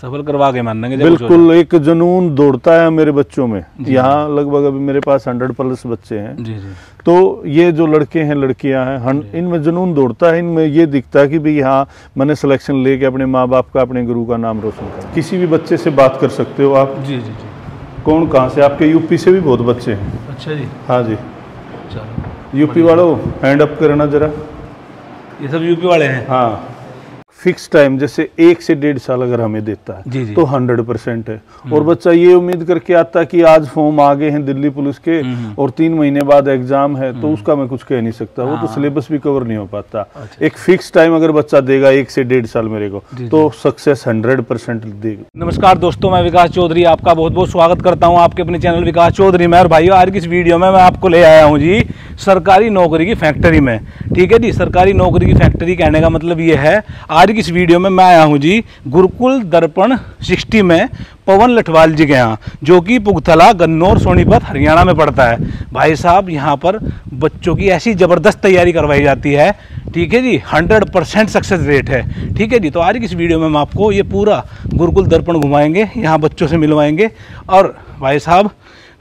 सफल करवा के मानेंगे। बिल्कुल, एक जुनून दौड़ता है मेरे बच्चों में। यहाँ लगभग अभी मेरे पास 100+ बच्चे हैं। जी जी। तो ये जो लड़के हैं लड़कियां हैं, इनमें जुनून दौड़ता है, इनमें ये दिखता है कि भाई हाँ मैंने सिलेक्शन लेके अपने माँ बाप का, अपने गुरु का नाम रोशन कर। किसी भी बच्चे से बात कर सकते हो आप। जी जी जी। कौन कहाँ से? आपके यूपी से भी बहुत बच्चे हैं। अच्छा जी। हाँ जी। चलो, यूपी वालों हैंड अप करना जरा। ये सब यूपी वाले हैं? हाँ। फिक्स टाइम जैसे 1 से 1.5 साल अगर हमें देता है जी जी। तो 100% है। और बच्चा ये उम्मीद करके आता है कि आज फॉर्म आ गए हैं दिल्ली पुलिस के और 3 महीने बाद एग्जाम है, तो उसका मैं कुछ कह नहीं सकता। वो तो सिलेबस भी कवर नहीं हो पाता। अच्छा। एक फिक्स टाइम अगर बच्चा देगा 1 से 1.5 साल मेरे को, तो सक्सेस 100% देगा। नमस्कार दोस्तों, मैं विकास चौधरी आपका बहुत बहुत स्वागत करता हूं आपके अपने चैनल विकास चौधरी में। और भाइयों, आज की इस वीडियो में मैं आपको ले आया हूं जी सरकारी नौकरी की फैक्ट्री में। ठीक है जी, सरकारी नौकरी की फैक्ट्री कहने का मतलब ये है, आज की इस वीडियो में मैं आया हूं जी गुरुकुल दर्पण 60 में पवन लठवाल जी के यहाँ, जो कि पुगथला, गन्नौर, सोनीपत, हरियाणा में पड़ता है। भाई साहब, यहाँ पर बच्चों की ऐसी ज़बरदस्त तैयारी करवाई जाती है। ठीक है जी, 100% सक्सेस रेट है। ठीक है जी, तो आज की इस वीडियो में हम आपको ये पूरा गुरुकुल दर्पण घुमाएंगे, यहाँ बच्चों से मिलवाएंगे। और भाई साहब,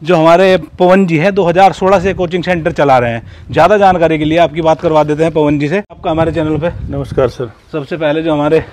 जो हमारे पवन जी हैं 2016 से कोचिंग सेंटर चला रहे हैं। ज़्यादा जानकारी के लिए आपकी बात करवा देते हैं पवन जी से। आपका हमारे चैनल पे नमस्कार सर। सबसे पहले जो हमारे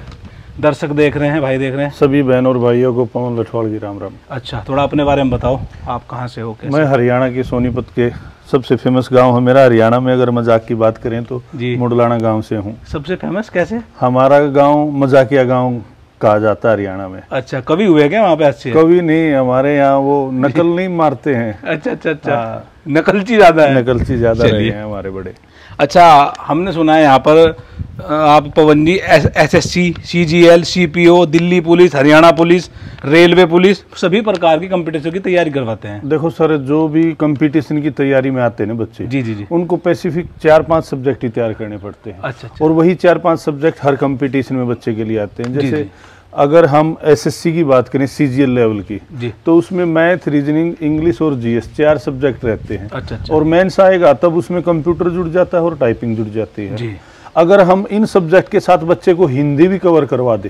दर्शक देख रहे हैं, भाई देख रहे हैं, सभी बहन और भाइयों को पवन लठवाल की राम राम। अच्छा, थोड़ा अपने बारे में बताओ, आप कहाँ से हो? कैसे? मैं हरियाणा के सोनीपत के सबसे फेमस गांव है मेरा हरियाणा में, अगर मजाक की बात करें तो मुडलाना गांव से हूँ। सबसे फेमस कैसे? हमारा गांव मजाकिया गांव कहा जाता है हरियाणा में। अच्छा, कभी हुए क्या वहाँ पे? अच्छे कभी नहीं, हमारे यहाँ वो नकल नहीं मारते हैं। अच्छा अच्छा अच्छा, नकलची ज्यादा है। नकलची ज्यादा रहे हैं हमारे बड़े। अच्छा, हमने सुना है यहाँ पर आप पवन जी SSC, CGL, CPO, Delhi police, Haryana police, railway police, सभी प्रकार की कंपटीशन की तैयारी करवाते हैं। देखो सर, जो भी कंपटीशन की तैयारी में आते हैं ना बच्चे, जी जी जी, उनको स्पेसिफिक 4-5 सब्जेक्ट ही तैयार करने पड़ते हैं। अच्छा अच्छा। और वही 4-5 सब्जेक्ट हर कंपटीशन में बच्चे के लिए आते हैं। जैसे अगर हम SSC की बात करें, CGL लेवल की, तो उसमें मैथ, रीजनिंग, इंग्लिश और GS 4 सब्जेक्ट रहते हैं। अच्छा अच्छा। और मेंस आएगा तब उसमें कंप्यूटर जुड़ जाता है और टाइपिंग जुड़ जाती है। जी। अगर हम इन सब्जेक्ट के साथ बच्चे को हिंदी भी कवर करवा दे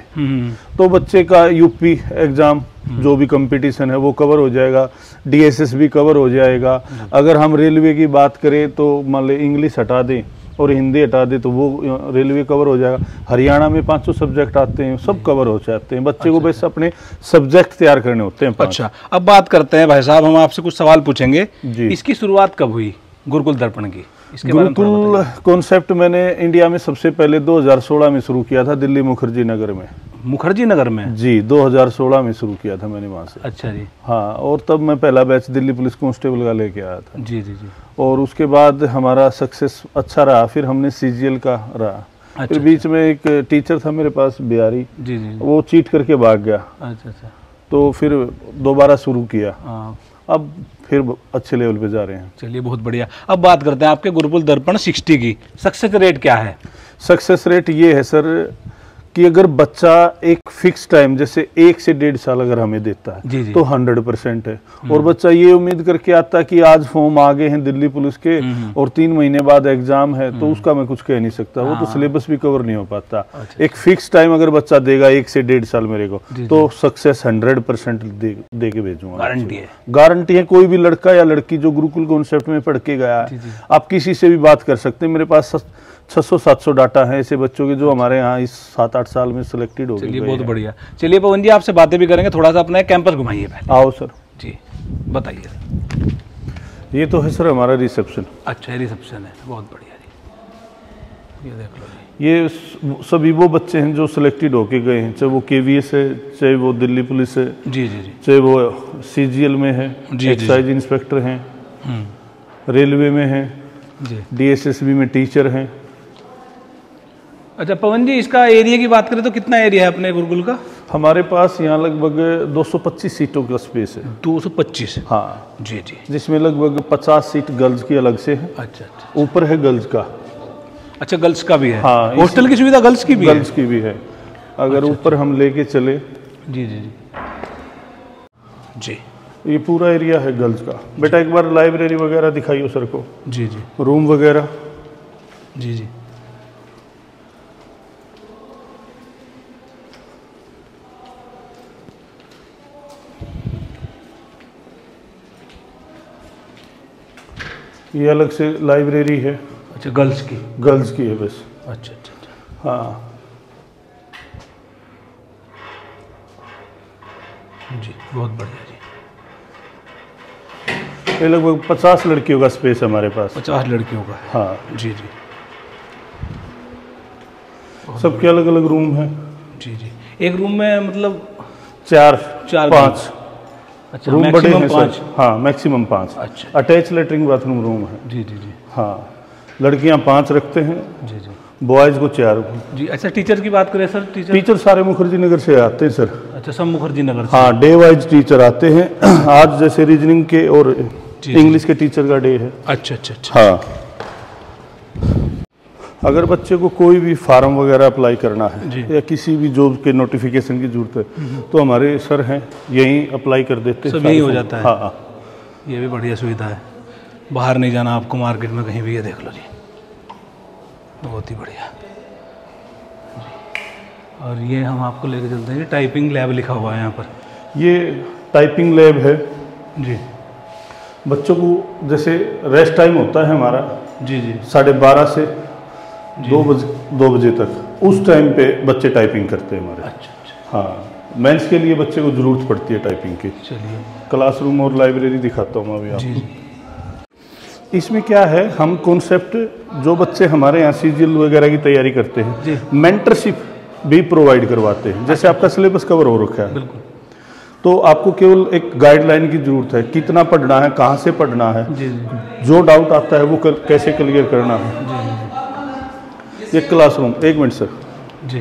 तो बच्चे का यूपी एग्जाम जो भी कंपटीशन है वो कवर हो जाएगा, DSS भी कवर हो जाएगा। अगर हम रेलवे की बात करें तो मान ली इंग्लिश हटा दें और हिंदी हटा दे तो वो रेलवे कवर हो जाएगा। हरियाणा में 500 सब्जेक्ट आते हैं, सब कवर हो जाते हैं। बच्चे को बस अपने सब्जेक्ट तैयार करने होते हैं। अच्छा, अब बात करते हैं भाई साहब, हम आपसे कुछ सवाल पूछेंगे। इसकी शुरुआत कब हुई गुरुकुल दर्पण की? गुरुकुल कॉन्सेप्ट मैंने इंडिया में सबसे पहले 2016 में शुरू किया था, दिल्ली मुखर्जी नगर में। मुखर्जी नगर में? जी, 2016 में शुरू किया था मैंने वहाँ से। अच्छा जी। हाँ, और तब मैं पहला बैच दिल्ली पुलिस कांस्टेबल का लेके आया था। जी जी जी। और उसके बाद हमारा सक्सेस अच्छा रहा, फिर हमने CGL का रहा। अच्छा, फिर बीच में एक टीचर था मेरे पास बिहारी, जी जी, वो चीट करके भाग गया। अच्छा अच्छा। तो फिर दोबारा शुरू किया, अब फिर अच्छे लेवल पे जा रहे हैं। चलिए, बहुत बढ़िया। अब बात करते हैं आपके गुरुकुल दर्पण 60 की। सक्सेस रेट क्या है? सक्सेस रेट ये है सर कि अगर बच्चा एक फिक्स टाइम जैसे 1 से 1.5 साल अगर हमें देता है तो 100% है। और बच्चा ये उम्मीद करके आता है कि आज फॉर्म आ गए हैं दिल्ली पुलिस के और 3 महीने बाद एग्जाम है, तो उसका मैं कुछ कह नहीं सकता। वो तो सिलेबस भी कवर नहीं हो पाता। एक फिक्स टाइम अगर बच्चा देगा 1 से 1.5 साल मेरे को, तो सक्सेस 100% दे के भेजूंगा। गारंटी है? गारंटी है। कोई भी लड़का या लड़की जो गुरुकुल कॉन्सेप्ट में पढ़ के गया है, आप किसी से भी बात कर सकते हैं। मेरे पास 600-700 डाटा है ऐसे बच्चों के जो हमारे यहाँ इस 7-8 साल में सिलेक्टेड हो गए। चलिए, बहुत बढ़िया। चलिए पवन जी, आपसे बातें भी करेंगे, थोड़ा सा अपना कैंपस घुमाइए। आओ सर जी, बताइए। ये तो है सर हमारा रिसेप्शन। अच्छा, रिसेप्शन है, बहुत बढ़िया जी। ये देख लो जी, ये सभी वो बच्चे हैं जो सिलेक्टेड होके गए हैं, चाहे वो KVS है, चाहे वो दिल्ली पुलिस है, जी जी जी, चाहे वो CGL में है, एक्साइज इंस्पेक्टर हैं, रेलवे में है, DSSB में टीचर हैं। अच्छा पवन जी, इसका एरिया की बात करें तो कितना एरिया है अपने गुरुकुल का? हमारे पास यहाँ लगभग 225 सीटों का स्पेस है। 225? हाँ जी जी, जिसमें लगभग 50 सीट गर्ल्स की अलग से है। अच्छा अच्छा। ऊपर है गर्ल्स का। अच्छा, गर्ल्स का भी है? हाँ, हॉस्टल की सुविधा गर्ल्स की भी है? गर्ल्स की भी है। अगर ऊपर हम लेके चले, जी जी जी जी, ये पूरा एरिया है गर्ल्स का। बेटा एक बार लाइब्रेरी वगैरह दिखाइए सर को। जी जी, रूम वगैरह। जी जी, ये अलग से लाइब्रेरी है। अच्छा, गर्ल्स की है बस। अच्छा अच्छा अच्छा। हाँ जी, बहुत बढ़िया जी। ये लगभग 50 लड़कियों का स्पेस है हमारे पास। 50 लड़कियों का? हाँ जी जी। सबके अलग अलग रूम हैं। जी जी। एक रूम में मतलब 4 5। अच्छा, रूम बड़े हैं 5? सर। हाँ, मैक्सिमम 5। अच्छा। अटैच लेटरिन बाथरूम रूम है। जी जी जी। हाँ, लड़कियां 5 रखते हैं। जी जी। बॉयज़ को 4। जी। अच्छा, टीचर की बात करें सर? टीचर सारे मुखर्जी नगर से आते हैं सर। अच्छा, सब मुखर्जी नगर से? हाँ, डे वाइज टीचर आते हैं। आज जैसे रीजनिंग के और इंग्लिश के टीचर का डे है। अच्छा अच्छा अच्छा। हाँ, अगर बच्चे को कोई भी फार्म वगैरह अप्लाई करना है या किसी भी जॉब के नोटिफिकेशन की जरूरत है तो हमारे सर हैं, यहीं अप्लाई कर देते हैं। सब यही हो जाता है? हाँ। ये भी बढ़िया सुविधा है, बाहर नहीं जाना आपको मार्केट में कहीं भी। ये देख लो जी, बहुत ही बढ़िया। और ये हम आपको लेके चलते हैं, टाइपिंग लैब लिखा हुआ है यहाँ पर। ये टाइपिंग लैब है जी। बच्चों को जैसे रेस्ट टाइम होता है हमारा जी जी 12:30 से 2 बजे तक, उस टाइम पे बच्चे टाइपिंग करते हैं हमारे। अच्छा अच्छा। हाँ, मेंस के लिए बच्चे को ज़रूरत पड़ती है टाइपिंग की। चलिए, क्लासरूम और लाइब्रेरी दिखाता हूँ मैं अभी जी आपको। इसमें क्या है, हम कॉन्सेप्ट जो बच्चे हमारे यहाँ सीजीएल वगैरह की तैयारी करते हैं, मेंटरशिप भी प्रोवाइड करवाते हैं। जैसे आपका सिलेबस कवर हो रखा है, बिल्कुल, तो आपको केवल एक गाइडलाइन की जरूरत है, कितना पढ़ना है, कहाँ से पढ़ना है, जी जी। जो डाउट आता है वो कैसे क्लियर करना है। जी। ये क्लासरूम, 1 मिनट सर जी।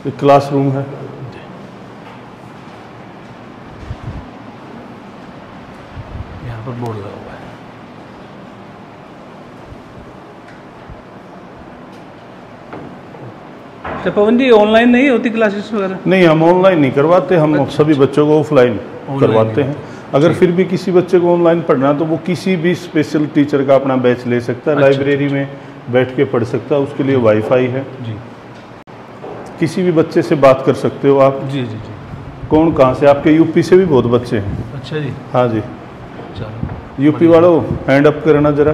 ये क्लासरूम है। यहाँ पर बोर्ड लगा हुआ है। तो पवन जी, ऑनलाइन नहीं होती क्लासेस वगैरह? नहीं, हम ऑनलाइन नहीं करवाते, हम सभी बच्चों को ऑफलाइन करवाते हैं। अगर फिर भी किसी बच्चे को ऑनलाइन पढ़ना तो वो किसी भी स्पेशल टीचर का अपना बैच ले सकता है। लाइब्रेरी में बैठ के पढ़ सकता है, उसके लिए वाईफाई है जी। किसी भी बच्चे से बात कर सकते हो आप। जी जी जी। कौन कहाँ से? आपके यूपी से भी बहुत बच्चे हैं। अच्छा जी। हाँ जी। चलो, यूपी वालों हैंड अप करना जरा।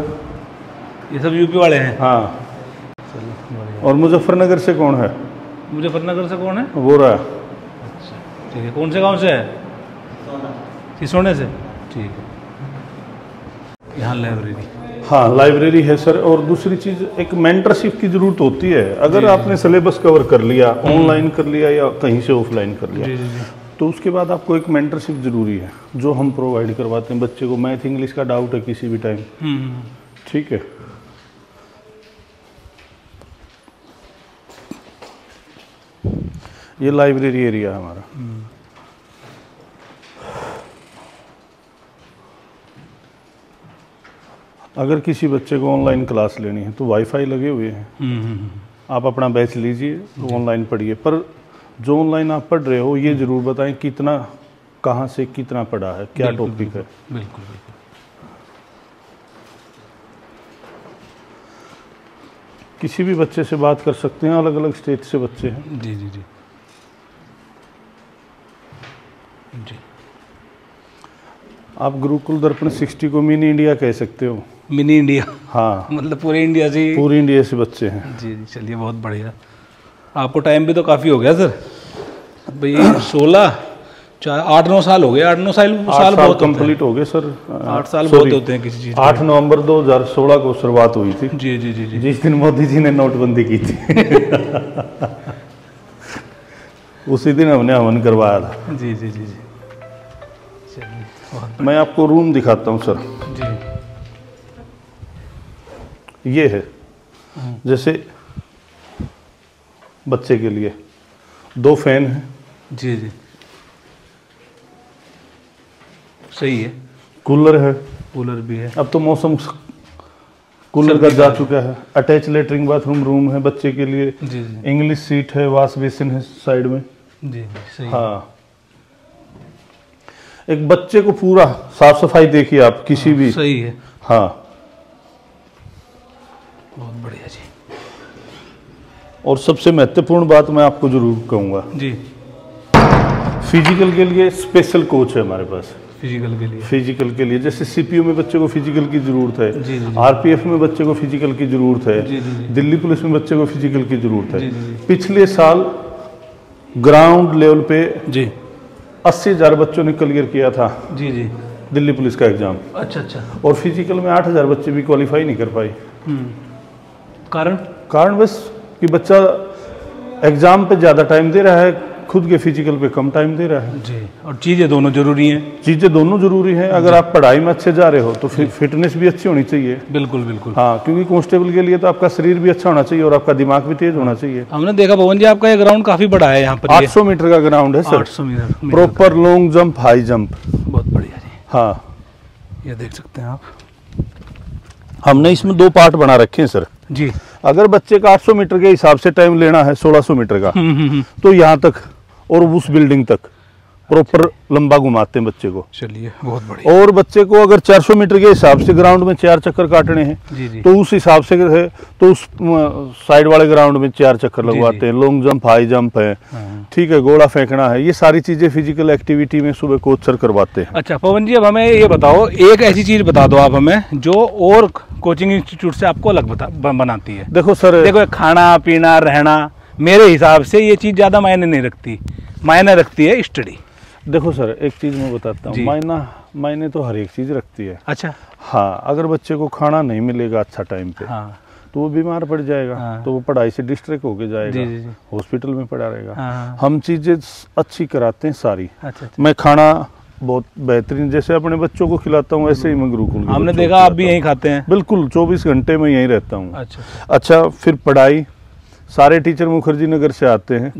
ये सब यूपी वाले हैं? हाँ। चलो। और मुजफ्फरनगर से कौन है? मुजफ्फरनगर से कौन है? वो रहा। अच्छा, ठीक है। कौन से गांव से है? सिसोने से। ठीक है। यहाँ लाइब्रेरी? हाँ, लाइब्रेरी है सर। और दूसरी चीज़, एक मेंटरशिप की ज़रूरत होती है। अगर आपने सिलेबस कवर कर लिया, ऑनलाइन कर लिया या कहीं से ऑफलाइन कर लिया, तो उसके बाद आपको एक मेंटरशिप ज़रूरी है, जो हम प्रोवाइड करवाते हैं। बच्चे को मैथ इंग्लिश का डाउट है किसी भी टाइम, ठीक है। ये लाइब्रेरी एरिया है हमारा। अगर किसी बच्चे को ऑनलाइन क्लास लेनी है तो वाईफाई लगे हुए हैं, आप अपना बैच लीजिए, ऑनलाइन पढ़िए। पर जो ऑनलाइन आप पढ़ रहे हो ये ज़रूर बताएं कितना, कहाँ से कितना पढ़ा है, क्या टॉपिक है। बिल्कुल बिल्कुल। किसी भी बच्चे से बात कर सकते हैं, अलग अलग स्टेट से बच्चे हैं। जी जी जी जी। आप गुरुकुल दर्पण 60 को मिनी इंडिया कह सकते हो। Mini India? हाँ, मतलब पूरे इंडिया से? पूरी इंडिया से बच्चे हैं। जी जी। चलिए, बहुत बढ़िया। आपको टाइम भी तो काफ़ी हो गया सर भाई। 8-9 साल हो गए। 8-9 साल बहुत कंप्लीट हो गए सर। 8 साल बहुत होते हैं किसी चीज़। 8 नवंबर 2016 को शुरुआत हुई थी। जी जी जी जी। जिस दिन मोदी जी ने नोटबंदी की थी उसी दिन हमने हवन करवाया था। जी जी जी जी। चलिए, मैं आपको रूम दिखाता हूँ सर। जी। ये है जैसे बच्चे के लिए 2 फैन हैं। जी जी, सही है। कूलर है। कूलर भी है। अब तो मौसम कूलर का जा चुका है। अटैच लेटरिन बाथरूम रूम है बच्चे के लिए। जी जी। इंग्लिश सीट है, वॉश बेसिन है साइड में। जी जी, सही। हाँ, एक बच्चे को पूरा साफ सफाई देखिए आप किसी भी। सही है। हाँ, बहुत बढ़िया जी। और सबसे महत्वपूर्ण बात मैं आपको जरूर कहूँगा जी, फिजिकल के लिए स्पेशल कोच है हमारे पास। फिजिकल के लिए जैसे सीपीयू में बच्चे को फिजिकल की जरूरत है, आरपीएफ में बच्चे को फिजिकल की जरूरत है, दिल्ली पुलिस में बच्चे को फिजिकल की जरूरत है। पिछले साल ग्राउंड लेवल पे 80,000 बच्चों ने क्लियर किया था दिल्ली पुलिस का एग्जाम। अच्छा। और फिजिकल में 8,000 बच्चे भी क्वालिफाई नहीं कर पाए। कारण बस कि बच्चा एग्जाम पे ज्यादा टाइम दे रहा है, खुद के फिजिकल पे कम टाइम दे रहा है। और चीजें दोनों जरूरी हैं। अगर आप पढ़ाई में अच्छे जा रहे हो तो फिटनेस भी अच्छी होनी चाहिए। बिल्कुल। हाँ, क्योंकि कांस्टेबल के लिए तो आपका शरीर भी अच्छा होना चाहिए और आपका दिमाग भी तेज होना चाहिए। हमने देखा पवन जी आपका ये ग्राउंड काफी बड़ा है, यहाँ पर 800 मीटर का ग्राउंड है sir. 800 metre proper long jump, high jump, बहुत बढ़िया जी। हाँ, ये देख सकते हैं आप। हमने इसमें 2 पार्ट बना रखे हैं सर जी। अगर बच्चे का 800 मीटर के हिसाब से टाइम लेना है, 1600 मीटर का, तो यहाँ तक और उस बिल्डिंग तक प्रॉपर लंबा घुमाते हैं बच्चे को। चलिए, बहुत बढ़िया। और बच्चे को अगर 400 मीटर के हिसाब से ग्राउंड में 4 चक्कर काटने हैं तो उस हिसाब से है तो उस साइड वाले ग्राउंड में 4 चक्कर लगवाते हैं। लॉन्ग जंप, हाई जंप है, ठीक है, गोला फेंकना है, ये सारी चीजें फिजिकल एक्टिविटी में सुबह कोच सर करवाते हैं। अच्छा पवन जी, अब हमें ये बताओ, एक ऐसी चीज बता दो आप हमें जो और कोचिंग इंस्टीट्यूट से आपको अलग बनाती है। देखो सर, देखो खाना पीना रहना, मेरे हिसाब से ये चीज ज्यादा मायने नहीं रखती, मायने रखती है स्टडी। देखो सर, एक चीज मैं बताता हूँ, मायने तो हर एक चीज रखती है। अच्छा। हाँ, अगर बच्चे को खाना नहीं मिलेगा अच्छा टाइम पे, तो वो बीमार पड़ जाएगा, तो वो पढ़ाई से डिस्ट्रैक्ट होके जाएगा, हॉस्पिटल में पड़ा रहेगा। हम चीजें अच्छी कराते हैं सारी। अच्छा। मैं खाना बहुत बेहतरीन जैसे अपने बच्चों को खिलाता हूँ वैसे ही मैं गुरुकुल के हमने देखा आप भी यहीं खाते हैं। बिल्कुल, 24 घंटे में यहीं रहता हूँ। अच्छा। फिर पढ़ाई, सारे टीचर मुखर्जी नगर से आते हैं,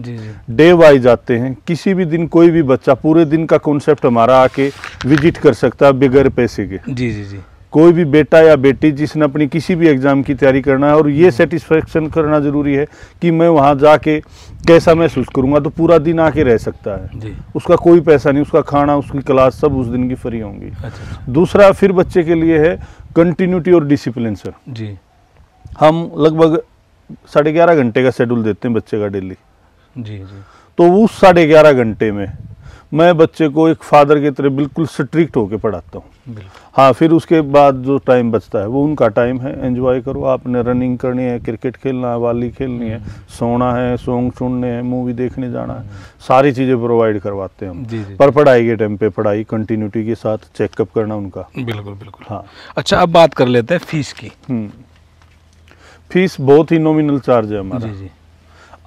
डे वाइज आते हैं। किसी भी दिन कोई भी बच्चा पूरे दिन का कॉन्सेप्ट हमारा आके विजिट कर सकता है बगैर पैसे के। जी। कोई भी बेटा या बेटी जिसने अपनी किसी भी एग्जाम की तैयारी करना है और ये सेटिस्फेक्शन करना जरूरी है कि मैं वहाँ जाके कैसा महसूस करूँगा, तो पूरा दिन आके रह सकता है। उसका कोई पैसा नहीं, उसका खाना, उसकी क्लास सब उस दिन की फ्री होंगी। दूसरा फिर बच्चे के लिए है कंटिन्यूटी और डिसिप्लिन सर। जी। हम लगभग 11.5 घंटे का शेड्यूल देते हैं बच्चे का डेली। जी। तो उस 11.5 घंटे में मैं बच्चे को एक फादर की तरह बिल्कुल स्ट्रिक्ट होकर पढ़ाता हूँ। हाँ, फिर उसके बाद जो टाइम बचता है वो उनका टाइम है, एंजॉय करो। आपने रनिंग करनी है, क्रिकेट खेलना है, वॉली खेलनी है, सोना है, सॉन्ग सुनने हैं, मूवी देखने जाना है, सारी चीज़ें प्रोवाइड करवाते हैं हम। पर पढ़ाई के टाइम पे पढ़ाई कंटिन्यूटी के साथ चेकअप करना उनका। बिल्कुल। हाँ। अच्छा, अब बात कर लेते हैं फीस की। फीस बहुत ही नॉमिनल चार्ज है हमारा। जी।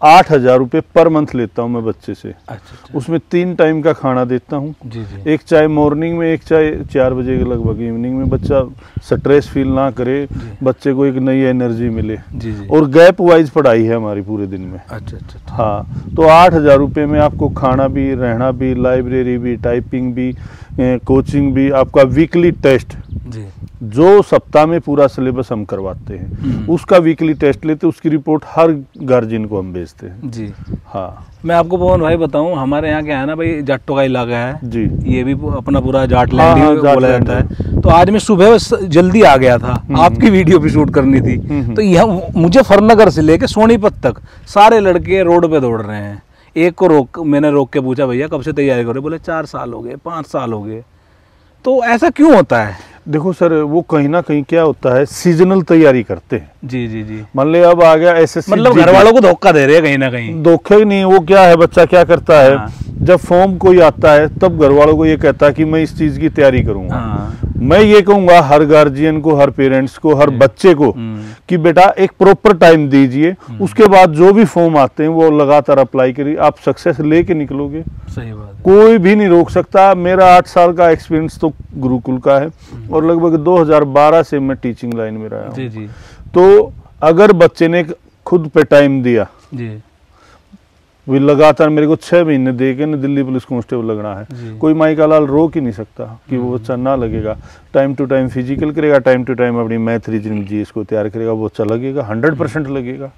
8,000 रुपये पर मंथ लेता हूँ मैं बच्चे से। अच्छा। उसमें 3 टाइम का खाना देता हूँ। जी। एक चाय मॉर्निंग में, एक चाय 4 बजे के लगभग इवनिंग में। बच्चा स्ट्रेस फील ना करे, बच्चे को एक नई एनर्जी मिले। जी। और गैप वाइज पढ़ाई है हमारी पूरे दिन में। अच्छा। हाँ, तो 8,000 रुपये में आपको खाना भी, रहना भी, लाइब्रेरी भी, टाइपिंग भी, कोचिंग भी, आपका वीकली टेस्ट। जी। जो सप्ताह में पूरा सिलेबस हम करवाते हैं उसका वीकली टेस्ट लेते, उसकी रिपोर्ट हर गार्जियन को हम भेजते हैं। जी। हाँ, मैं आपको पवन भाई बताऊं, हमारे यहाँ क्या है ना भाई, जाटों का इलाका है जी, ये भी अपना पूरा जाट लैंड ही बोला जाता है। तो आज मैं सुबह जल्दी आ गया था, आपकी वीडियो भी शूट करनी थी। तो यहाँ मुझे फरनगर से लेके सोनीपत तक सारे लड़के रोड पे दौड़ रहे हैं। एक को मैंने रोक के पूछा, भैया कब से तैयारी कर रहे? बोले 4 साल हो गए, 5 साल हो गए। तो ऐसा क्यों होता है? देखो सर, वो कहीं ना कहीं क्या होता है, सीजनल तैयारी करते हैं। जी। मान ले अब आ गया एसएससी, मतलब घर वालों को धोखा दे रहे हैं कहीं ना कहीं। धोखे ही नहीं, वो क्या है, बच्चा क्या करता है, जब फॉर्म कोई आता है तब घर वालों को ये कहता है कि मैं इस चीज की तैयारी करूंगा। मैं ये कहूंगा हर गार्जियन को, हर पेरेंट्स को, हर बच्चे को कि बेटा एक प्रॉपर टाइम दीजिए, उसके बाद जो भी फॉर्म आते हैं वो लगातार अप्लाई करिए, आप सक्सेस लेके निकलोगे। सही बात, कोई भी नहीं रोक सकता। मेरा 8 साल का एक्सपीरियंस तो गुरुकुल का है और लगभग 2012 से मैं टीचिंग लाइन में रहा हूँ। तो अगर बच्चे ने खुद पे टाइम दिया, वो लगातार मेरे को 6 महीने दे के न दिल्ली पुलिस कांस्टेबल लगना है, कोई माई का लाल रोक ही नहीं सकता कि वो बच्चा ना लगेगा। टाइम टू टाइम फिजिकल करेगा, टाइम टू टाइम अपनी मैथ रीजनिंग जी इसको तैयार करेगा, वो बच्चा लगेगा, 100% लगेगा।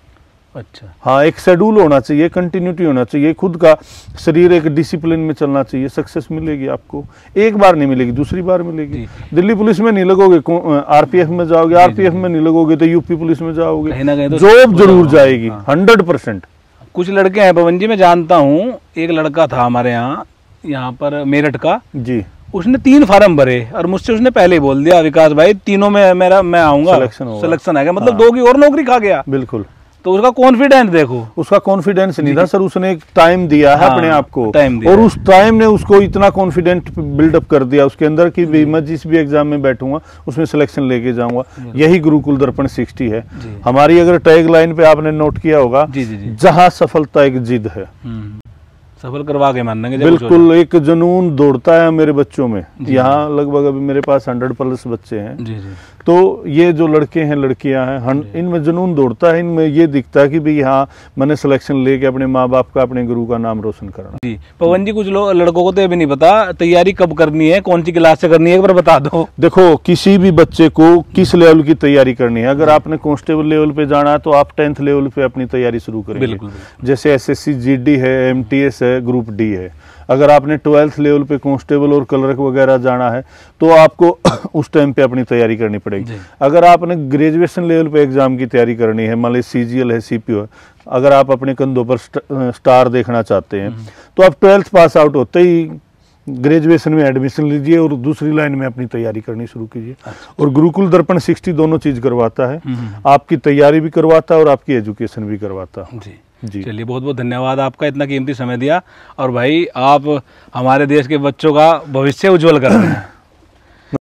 अच्छा। हाँ, एक शेड्यूल होना चाहिए, कंटिन्यूटी होना चाहिए, खुद का शरीर एक डिसिप्लिन में चलना चाहिए, सक्सेस मिलेगी आपको। एक बार नहीं मिलेगी, दूसरी बार मिलेगी। दिल्ली पुलिस में नहीं लगोगे, आरपीएफ में जाओगे, आरपीएफ में नहीं लगोगे तो यूपी पुलिस में जाओगे, जॉब जरूर जाएगी 100%। कुछ लड़के हैं पवन जी, मैं जानता हूँ, एक लड़का था हमारे यहाँ पर मेरठ का जी, उसने 3 फार्म भरे और मुझसे उसने पहले ही बोल दिया विकास भाई तीनों में मैं आऊंगा, सिलेक्शन आ गया, मतलब 2 की और नौकरी खा गया। बिल्कुल। तो उसका कॉन्फिडेंस देखो, उसका कॉन्फिडेंस नहीं था सर, उसने एक टाइम दिया है अपने आप को, और उस टाइम ने उसको इतना कॉन्फिडेंट बिल्डअप कर दिया उसके अंदर कि मैं जिस भी एग्जाम में बैठूंगा उसमें सिलेक्शन लेके जाऊंगा। यही गुरुकुल दर्पण 60 है हमारी। अगर टैग लाइन पे आपने नोट किया होगा, जहां सफलता एक जिद है, सफल करवा के मानेंगे। बिल्कुल, एक जुनून दौड़ता है मेरे बच्चों में। यहाँ लगभग अभी मेरे पास 100+ बच्चे हैं, तो ये जो लड़के हैं लड़कियां हैं, इनमें जुनून दौड़ता है, इनमें ये दिखता है कि भाई हाँ मैंने सिलेक्शन लेके अपने माँ बाप का, अपने गुरु का नाम रोशन करना। जी पवन जी, कुछ लड़कों को तो ये भी नहीं पता तैयारी कब करनी है, कौन सी क्लास से करनी है, एक बार बता दो। देखो, किसी भी बच्चे को किस लेवल की तैयारी करनी है, अगर आपने कांस्टेबल लेवल पे जाना है तो आप 10th लेवल पे अपनी तैयारी शुरू करेंगे। जैसे SSC GD है, MTS है, ग्रुप D है। अगर आपने 12th लेवल पे कांस्टेबल और क्लर्क वगैरह जाना है तो आपको उस टाइम पे अपनी तैयारी करनी पड़ेगी। अगर आपने ग्रेजुएशन लेवल पे एग्जाम की तैयारी करनी है, मान लीजिए CGL है, CPO है, अगर आप अपने कंधों पर स्टार देखना चाहते हैं तो आप 12th पास आउट होते ही ग्रेजुएशन में एडमिशन लीजिए और दूसरी लाइन में अपनी तैयारी करनी शुरू कीजिए। और गुरुकुल दर्पण 60 दोनों चीज करवाता है, आपकी तैयारी भी करवाता है और आपकी एजुकेशन भी करवाता है। जी चलिए, बहुत बहुत धन्यवाद आपका, इतना कीमती समय दिया। और भाई आप हमारे देश के बच्चों का भविष्य उज्जवल कर रहे हैं।